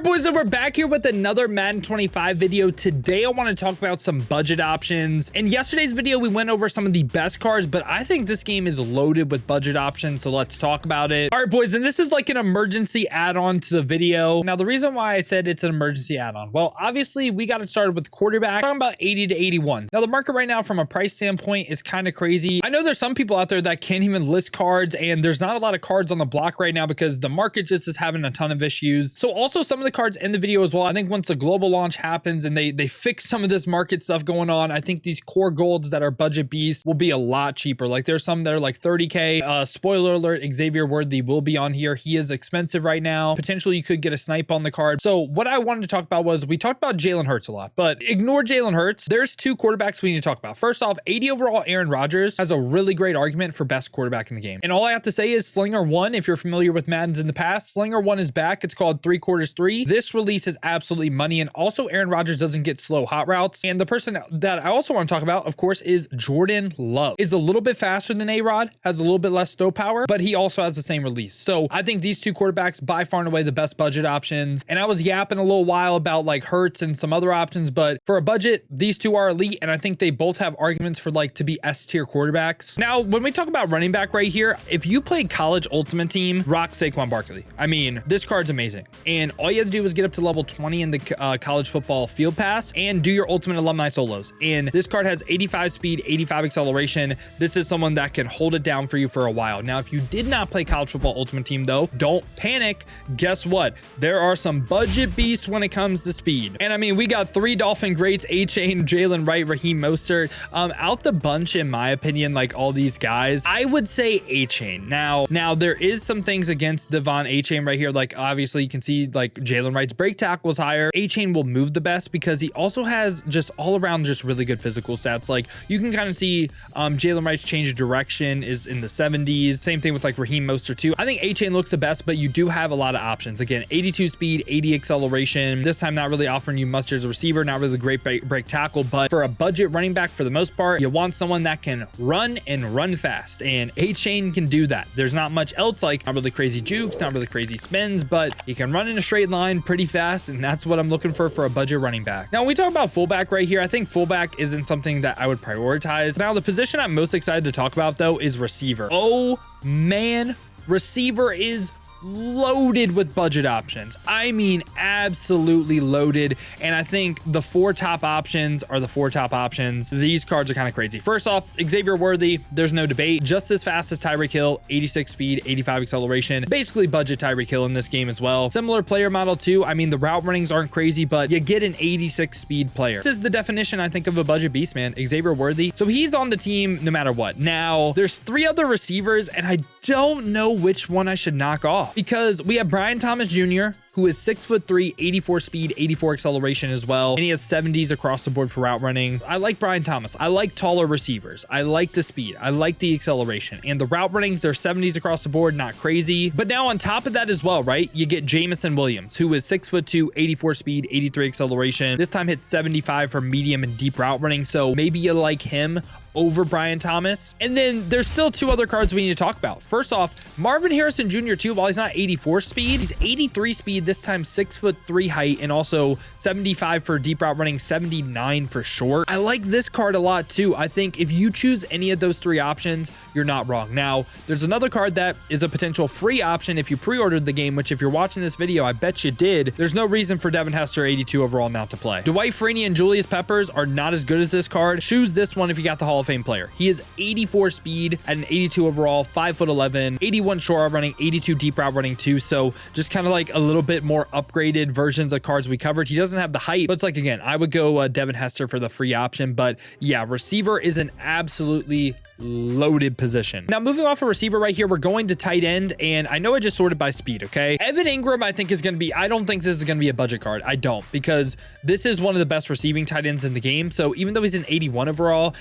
right, boys, and we're back here with another Madden 25 video. Today, I want to talk about some budget options. In yesterday's video, we went over some of the best cards, but I think this game is loaded with budget options, so let's talk about it. All right, boys, and this is like an emergency add-on to the video. Now, the reason why I said it's an emergency add-on, well, obviously, we got it started with quarterback, talking about 80 to 81. Now, the market right now, from a price standpoint, is kind of crazy. I know there's some people out there that can't even list cards, and there's not a lot of cards on the block right now because the market just is having a ton of issues. So also some of the cards in the video as well, I think once the global launch happens and they fix some of this market stuff going on, I think these core golds that are budget beasts will be a lot cheaper. Like there's some that are like 30K. Spoiler alert, Xavier Worthy will be on here. He is expensive right now. Potentially you could get a snipe on the card. So what I wanted to talk about was, we talked about Jalen Hurts a lot, but ignore Jalen Hurts. There's two quarterbacks we need to talk about. First off, 80 overall Aaron Rodgers has a really great argument for best quarterback in the game. And all I have to say is Slinger 1, if you're familiar with Maddens in the past, Slinger 1 is back. It's called 3/4 3. This release is absolutely money, and also Aaron Rodgers doesn't get slow hot routes. And the person that I also want to talk about, of course, is Jordan Love. Is a little bit faster than A-Rod, has a little bit less stow power, but he also has the same release. So I think these two quarterbacks by far and away the best budget options. And I was yapping a little while about like Hurts and some other options, but for a budget, these two are elite, and I think they both have arguments for like to be S-tier quarterbacks. Now, when we talk about running back right here, if you play college ultimate team, rock Saquon Barkley. I mean, this card's amazing. And all you have to do is get up to level 20 in the college football field pass and do your ultimate alumni solos. And this card has 85 speed, 85 acceleration. This is someone that can hold it down for you for a while. Now, if you did not play college football ultimate team though, don't panic. Guess what? There are some budget beasts when it comes to speed. And I mean, we got three Dolphin greats, A-Chain, Jalen Wright, Raheem Mostert. Out the bunch, in my opinion, like all these guys, I would say A-Chain. Now there is some things against Devon A-Chain right here. Like obviously you can see like Jalen Wright's break tackle was higher. A-Chain will move the best because he also has just all around just really good physical stats. Like you can kind of see Jalen Wright's change of direction is in the 70s. Same thing with like Raheem Mostert too. I think A-Chain looks the best, but you do have a lot of options. Again, 82 speed, 80 acceleration. This time not really offering you much as a receiver, not really great break tackle, but for a budget running back for the most part, you want someone that can run and run fast, and A-Chain can do that. There's not much else, like not really crazy jukes, not really crazy spins, but he can run in a straight line pretty fast, and that's what I'm looking for a budget running back. Now, when we talk about fullback right here, I think fullback isn't something that I would prioritize. Now, the position I'm most excited to talk about though is receiver. Oh man, receiver is loaded with budget options. I mean, absolutely loaded. And I think the four top options are the four top options. These cards are kind of crazy. First off, Xavier Worthy, there's no debate. Just as fast as Tyreek Hill, 86 speed, 85 acceleration. Basically budget Tyreek Hill in this game as well. Similar player model too. I mean, the route runnings aren't crazy, but you get an 86 speed player. This is the definition, I think, of a budget beast, man. Xavier Worthy. So he's on the team no matter what. Now, there's three other receivers, and I don't know which one I should knock off, because we have Brian Thomas Jr., who is 6'3", 84 speed, 84 acceleration as well. And he has 70s across the board for route running. I like Brian Thomas. I like taller receivers. I like the speed. I like the acceleration. And the route runnings, they're 70s across the board, not crazy. But now on top of that as well, right, you get Jamison Williams, who is 6'2", 84 speed, 83 acceleration. This time hits 75 for medium and deep route running. So maybe you like him over Brian Thomas. And then there's still two other cards we need to talk about. First off, Marvin Harrison Jr. too, while he's not 84 speed, he's 83 speed, this time 6'3" height, and also 75 for deep route running, 79 for short. I like this card a lot too. I think if you choose any of those three options, you're not wrong. Now, there's another card that is a potential free option if you pre-ordered the game, which if you're watching this video, I bet you did. There's no reason for Devin Hester, 82 overall, not to play. Dwight Freeney and Julius Peppers are not as good as this card. Choose this one if you got the Hall of Fame player. He is 84 speed at an 82 overall, 5'11", 81 short route running, 82 deep route running too. So just kind of like a little bit more upgraded versions of cards we covered. He doesn't have the height, but it's like, again, I would go Devin Hester for the free option. But yeah, receiver is an absolutely loaded position. Now, moving off a receiver right here, we're going to tight end, and I know I just sorted by speed, okay? Evan Ingram, I think, is going to be, I don't think this is going to be a budget card. I don't, because this is one of the best receiving tight ends in the game. So even though he's an 81 overall,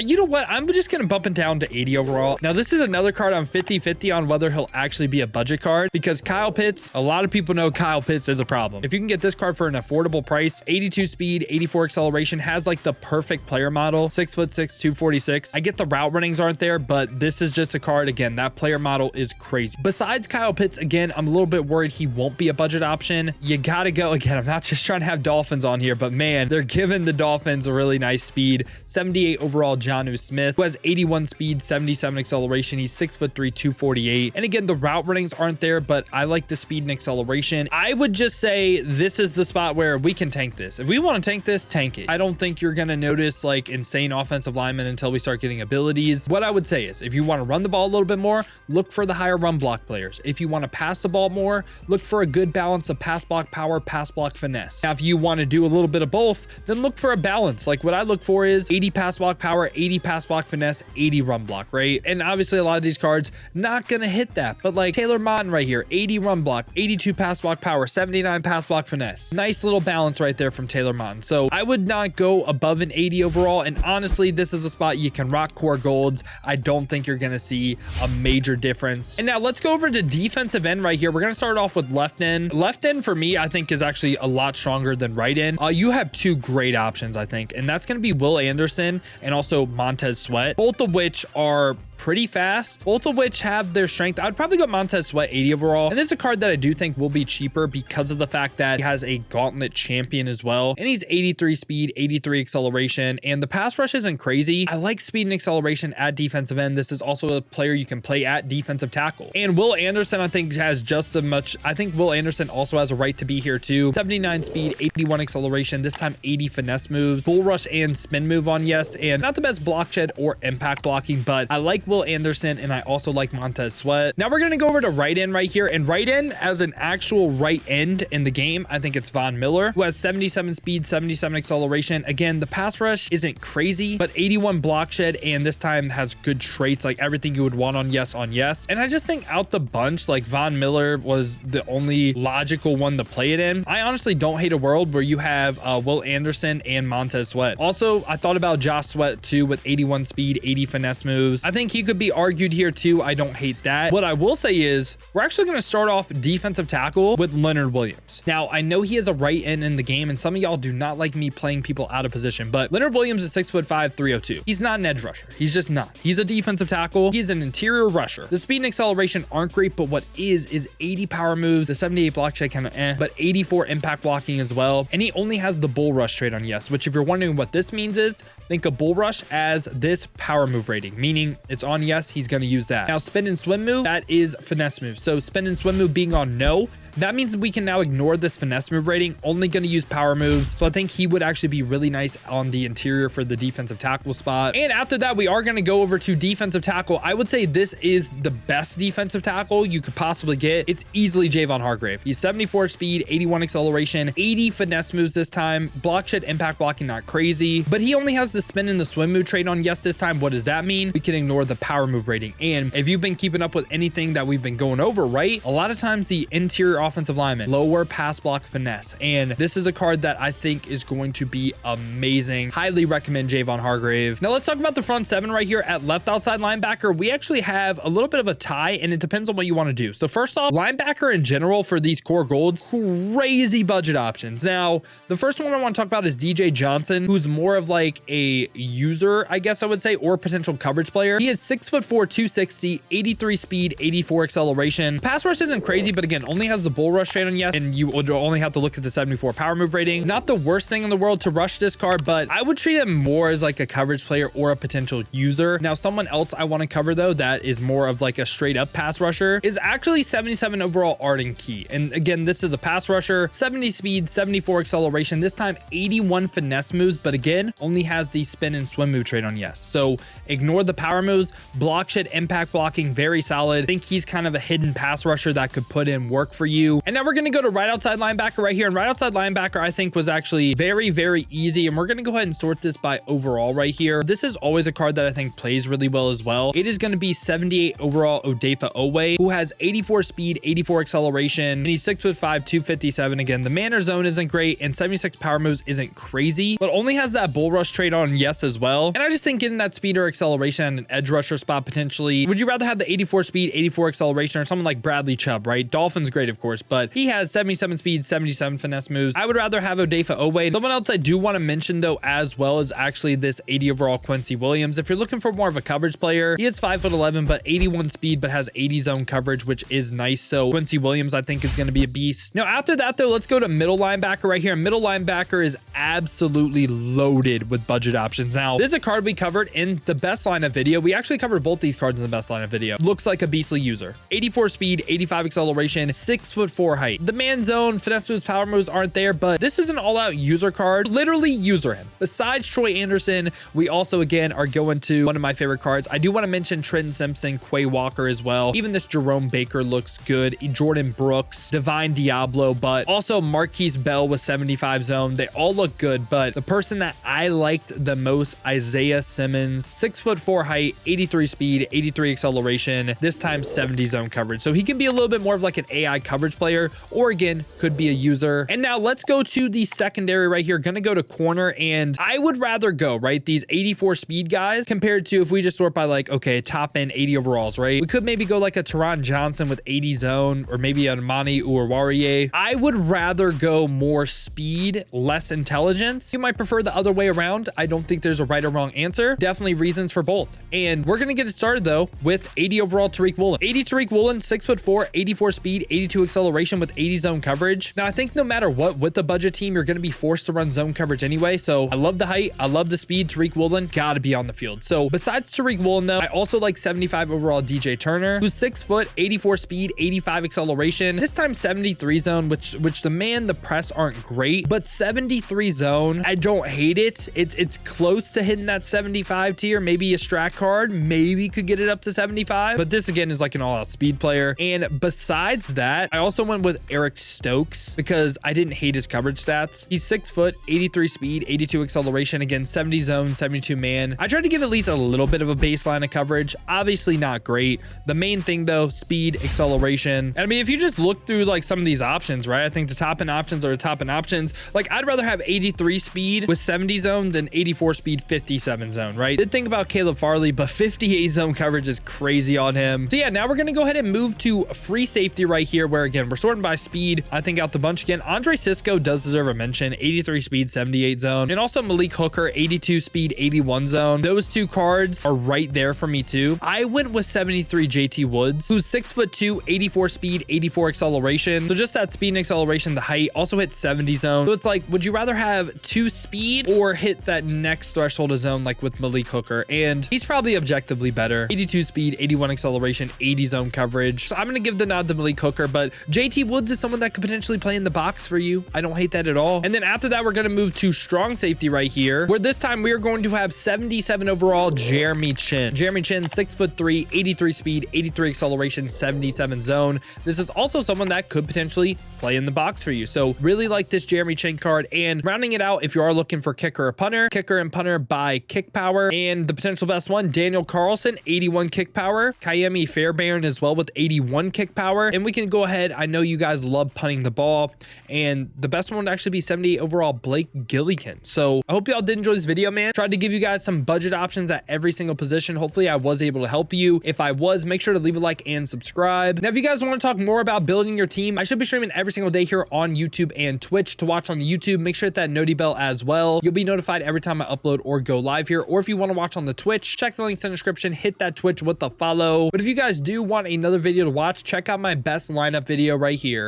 you know what? I'm just going to bump it down to 80 overall. Now, this is another card I'm 50-50 on whether he'll actually be a budget card, because Kyle Pitts, a lot of people know Kyle Pitts is a problem. If you can get this card for an affordable price, 82 speed, 84 acceleration, has like the perfect player model, 6'6", 246. I get the route running runnings aren't there, but this is just a card. Again, that player model is crazy. Besides Kyle Pitts, again, I'm a little bit worried he won't be a budget option. You gotta go. Again, I'm not just trying to have Dolphins on here, but man, they're giving the Dolphins a really nice speed. 78 overall, Jonnu Smith, who has 81 speed, 77 acceleration. He's 6'3", 248. And again, the route runnings aren't there, but I like the speed and acceleration. I would just say this is the spot where we can tank this. If we want to tank this, tank it. I don't think you're gonna notice like insane offensive linemen until we start getting abilities. What I would say is, if you want to run the ball a little bit more, look for the higher run block players. If you want to pass the ball more, look for a good balance of pass block power, pass block finesse. Now, if you want to do a little bit of both, then look for a balance. Like what I look for is 80 pass block power, 80 pass block finesse, 80 run block, right? And obviously a lot of these cards not gonna hit that, but like Taylor Martin right here, 80 run block, 82 pass block power, 79 pass block finesse. Nice little balance right there from Taylor Martin. So I would not go above an 80 overall. And honestly, this is a spot you can rock core golds. I don't think you're gonna see a major difference. And now let's go over to defensive end right here. We're gonna start off with left end. Left end for me, I think is actually a lot stronger than right end. You have two great options, I think, and that's gonna be Will Anderson and also Montez Sweat, both of which are pretty fast, both of which have their strength. I'd probably go Montez Sweat 80 overall. And this is a card that I do think will be cheaper because of the fact that he has a gauntlet champion as well. And he's 83 speed, 83 acceleration, and the pass rush isn't crazy. I like speed and acceleration at defensive end. This is also a player you can play at defensive tackle. And Will Anderson, I think, has just as much. I think Will Anderson also has a right to be here too. 79 speed, 81 acceleration, this time 80 finesse moves, bull rush and spin move on yes, and not the best block shed or impact blocking, but I like Will Anderson, and I also like Montez Sweat. Now we're gonna go over to right end right here, and right end as an actual right end in the game, I think it's Von Miller, who has 77 speed, 77 acceleration. Again, the pass rush isn't crazy, but 81 block shed, and this time has good traits, like everything you would want on yes. And I just think out the bunch, like Von Miller was the only logical one to play it in. I honestly don't hate a world where you have Will Anderson and Montez Sweat. Also, I thought about Josh Sweat too with 81 speed, 80 finesse moves. I think he could be argued here too. I don't hate that. What I will say is we're actually going to start off defensive tackle with Leonard Williams. Now, I know he is a right end in the game, and some of y'all do not like me playing people out of position, but Leonard Williams is 6'5", 302. He's not an edge rusher. He's just not. He's a defensive tackle. He's an interior rusher. The speed and acceleration aren't great, but what is 80 power moves, the 78 block check kind of but 84 impact blocking as well. And he only has the bull rush trait on yes, which if you're wondering what this means is, think of bull rush as this power move rating, meaning it's on yes, he's going to use that. Now, spin and swim move, that is finesse move. So spin and swim move being on no, that means we can now ignore this finesse move rating, only going to use power moves. So I think he would actually be really nice on the interior for the defensive tackle spot. And after that, we are going to go over to defensive tackle. I would say this is the best defensive tackle you could possibly get. It's easily Javon Hargrave. He's 74 speed, 81 acceleration, 80 finesse moves this time. Block shed, impact blocking, not crazy, but he only has the spin and the swim move trait on yes this time. What does that mean? We can ignore the power move rating. And if you've been keeping up with anything that we've been going over, right? A lot of times the interior offensive lineman, lower pass block finesse. And this is a card that I think is going to be amazing. Highly recommend Javon Hargrave. Now let's talk about the front seven right here at left outside linebacker. We actually have a little bit of a tie, and it depends on what you want to do. So first off, linebacker in general for these core golds, crazy budget options. Now, the first one I want to talk about is DJ Johnson, who's more of like a user, I guess I would say, or potential coverage player. He is 6'4", 260, 83 speed, 84 acceleration. Pass rush isn't crazy, but again, only has the bull rush trait on yes, and you would only have to look at the 74 power move rating. Not the worst thing in the world to rush this card, but I would treat him more as like a coverage player or a potential user. Now, someone else I want to cover though that is more of like a straight up pass rusher is actually 77 overall Arden Key. And again, this is a pass rusher, 70 speed, 74 acceleration, this time 81 finesse moves, but again, only has the spin and swim move trait on yes. So ignore the power moves, block shed, impact blocking, very solid. I think he's kind of a hidden pass rusher that could put in work for you. And now we're going to go to right outside linebacker right here. And right outside linebacker, I think, was actually very, very easy. And we're going to go ahead and sort this by overall right here. This is always a card that I think plays really well as well. It is going to be 78 overall Odafe Oweh, who has 84 speed, 84 acceleration, and he's 6'5", 257. Again, the manner zone isn't great, and 76 power moves isn't crazy, but only has that bull rush trait on yes as well. And I just think getting that speed or acceleration and an edge rusher spot potentially, would you rather have the 84 speed, 84 acceleration, or someone like Bradley Chubb, right? Dolphins great, of course. course, but he has 77 speed, 77 finesse moves. I would rather have Odafe Oweh. Someone else I do want to mention though as well is actually this 80 overall Quincy Williams. If you're looking for more of a coverage player, he is 5'11", but 81 speed, but has 80 zone coverage, which is nice. So Quincy Williams, I think, is going to be a beast. Now, after that though, let's go to middle linebacker right here. Middle linebacker is absolutely loaded with budget options. Now, this is a card we covered in the best lineup video. We actually covered both these cards in the best lineup video. Looks like a beastly user. 84 speed, 85 acceleration, 6'4" height. The man zone, finesse moves, power moves aren't there, but this is an all-out user card. Literally user him. Besides Troy Anderson, we also again are going to one of my favorite cards. I do want to mention Trenton Simpson, Quay Walker as well. Even this Jerome Baker looks good. Jordan Brooks, Divine Diablo, but also Marquise Bell with 75 zone. They all look good, but the person that I liked the most, Isaiah Simmons, 6'4" height, 83 speed, 83 acceleration, this time 70 zone coverage. So he can be a little bit more of like an AI coverage player, or again, could be a user. And now let's go to the secondary right here. Gonna go to corner, and I would rather go, right, these 84 speed guys compared to if we just sort by like, okay, top end 80 overalls, right? We could maybe go like a Teron Johnson with 80 zone, or maybe an Amani Uwariye. I would rather go more speed, less intelligence. You might prefer the other way around. I don't think there's a right or wrong answer. Definitely reasons for both. And we're gonna get it started though with 80 overall Tariq Woolen. 80 Tariq Woolen, 6'4", 84 speed, 82 acceleration with 80 zone coverage. Now I think no matter what, with the budget team, you're gonna be forced to run zone coverage anyway. So I love the height, I love the speed. Tariq Woolen gotta be on the field. So besides Tariq Woolen though, I also like 75 overall DJ Turner, who's 6 foot, 84 speed, 85 acceleration, this time 73 zone, which the press aren't great, but 73 zone, I don't hate it. It's close to hitting that 75 tier. Maybe a strat card maybe could get it up to 75, but this again is like an all-out speed player. And besides that, I also went with Eric Stokes because I didn't hate his coverage stats. He's 6 foot, 83 speed, 82 acceleration, again 70 zone, 72 man. I tried to give at least a little bit of a baseline of coverage. Obviously not great. The main thing though, speed, acceleration. And I mean, if you just look through like some of these options, right, I think the top end options are the top end options. Like I'd rather have 83 speed with 70 zone than 84 speed 57 zone, right? Did think about Caleb Farley, but 58 zone coverage is crazy on him. So yeah, now we're gonna go ahead and move to free safety right here, where again we're sorting by speed. I think out the bunch again, Andre Cisco does deserve a mention. 83 speed, 78 zone, and also Malik Hooker, 82 speed, 81 zone. Those two cards are right there for me too. I went with 73 JT Woods, who's 6'2", 84 speed, 84 acceleration. So just that speed and acceleration, the height, also hit 70 zone. So it's like, would you rather have 2 speed or hit that next threshold of zone like with Malik Hooker? And he's probably objectively better. 82 speed, 81 acceleration, 80 zone coverage. So I'm gonna give the nod to Malik Hooker, but JT Woods is someone that could potentially play in the box for you. I don't hate that at all. And then after that, we're gonna move to strong safety right here, where this time we are going to have 77 overall Jeremy Chin. Jeremy Chin, 6'3", 83 speed, 83 acceleration, 77 zone. This is also someone that could potentially play in the box for you. So really like this Jeremy Chin card. And rounding it out, if you are looking for kicker or punter, kicker and punter by kick power, and the potential best one, Daniel Carlson, 81 kick power, Kayemi Fairbairn as well with 81 kick power. And we can go ahead, I know you guys love punting the ball, and the best one would actually be 78 overall Blake Gillikin. So I hope y'all did enjoy this video, man. Tried to give you guys some budget options at every single position. Hopefully I was able to help you. If I was, make sure to leave a like and subscribe. Now, if you guys want to talk more about building your team, I should be streaming every single day here on YouTube and Twitch. To watch on YouTube, make sure to hit that noti bell as well. You'll be notified every time I upload or go live here. Or if you want to watch on the Twitch, check the links in the description, hit that Twitch with the follow. But if you guys do want another video to watch, check out my best lineup video right here.